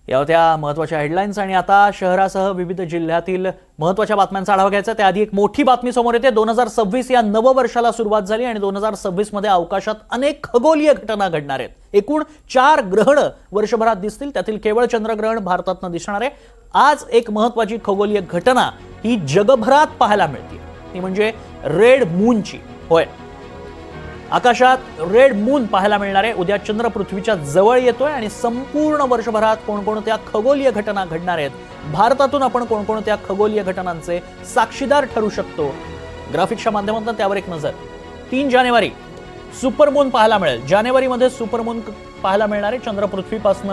या होत्या महत्त्वाच्या हेडलाईन्स आणि आता शहरासह विविध जिल्ह्यातील महत्त्वाच्या बातम्यांचा आढावा घ्यायचा. त्याआधी एक मोठी बातमी समोर येते. 2026 या नववर्षाला सुरुवात झाली आणि 2026 मध्ये अवकाशात अनेक खगोलीय घटना घडणार आहेत. एकूण 4 ग्रहण वर्षभरात दिसतील. त्यातील केवळ चंद्रग्रहण भारतातनं दिसणार आहे. आज एक महत्त्वाची खगोलीय घटना ही जगभरात पाहायला मिळते. ती म्हणजे रेड मूनची. होय, आकाशात रेड मून पाहायला मिळणार आहे. उद्या चंद्र पृथ्वीच्या जवळ येतोय आणि संपूर्ण वर्षभरात कोणकोणत्या खगोलीय घटना घडणार आहेत, भारतातून आपण कोणकोणत्या खगोलीय घटनांचे साक्षीदार ठरू शकतो, ग्राफिक्सच्या माध्यमातून त्यावर एक नजर. 3 जानेवारी सुपरमून पाहायला मिळेल. जानेवारीमध्ये सुपरमून पाहायला मिळणार आहे. चंद्र पृथ्वीपासून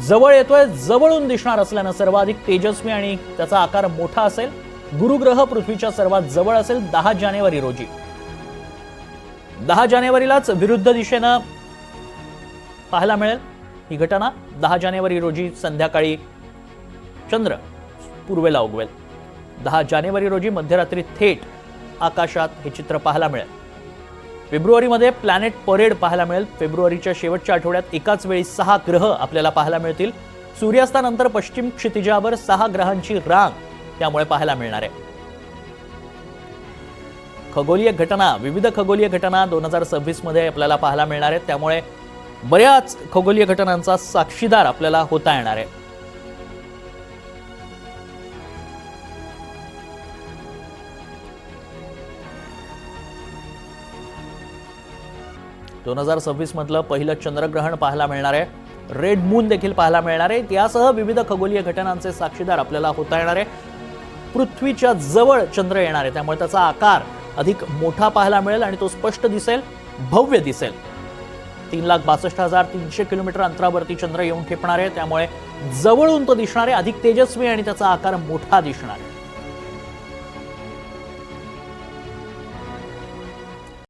जवळ येतोय. जवळून दिसणार असल्यानं सर्वाधिक तेजस्वी आणि त्याचा आकार मोठा असेल. गुरुग्रह पृथ्वीच्या सर्वात जवळ असेल 10 जानेवारी रोजी. 10 जानेवारीलाच विरुद्ध दिशेनं पाहायला मिळेल ही घटना. 10 जानेवारी रोजी संध्याकाळी चंद्र पूर्वेला उगवेल. 10 जानेवारी रोजी मध्यरात्री थेट आकाशात हे चित्र पाहायला मिळेल. फेब्रुवारीमध्ये प्लॅनेट परेड पाहायला मिळेल. फेब्रुवारीच्या शेवटच्या आठवड्यात एकाच वेळी 6 ग्रह आपल्याला पाहायला मिळतील. सूर्यास्तानंतर पश्चिम क्षितिजावर 6 ग्रहांची रांग त्यामुळे पाहायला मिळणार आहे. खगोलीय घटना, विविध खगोलीय घटना 2026 मध्ये आपल्याला पाहायला मिळणार आहेत. त्यामुळे बऱ्याच खगोलीय घटनांचा साक्षीदार आपल्याला होता येणार आहे. दोन 2026 मधलं पहिलं चंद्रग्रहण पाहायला मिळणार आहे. रेड मून देखील पाहायला मिळणार आहे. त्यासह विविध खगोलीय घटनांचे साक्षीदार आपल्याला होता येणार आहे. पृथ्वीच्या जवळ चंद्र येणार आहे, त्यामुळे त्याचा आकार अधिक मोठा पाहायला मिळेल आणि तो स्पष्ट दिसेल, भव्य दिसेल. 3,62,300 किलोमीटर अंतरावरती चंद्र येऊन ठेपणार आहे, त्यामुळे जवळून तो दिसणार आहे, अधिक तेजस्वी आणि त्याचा आकार मोठा दिसणार आहे.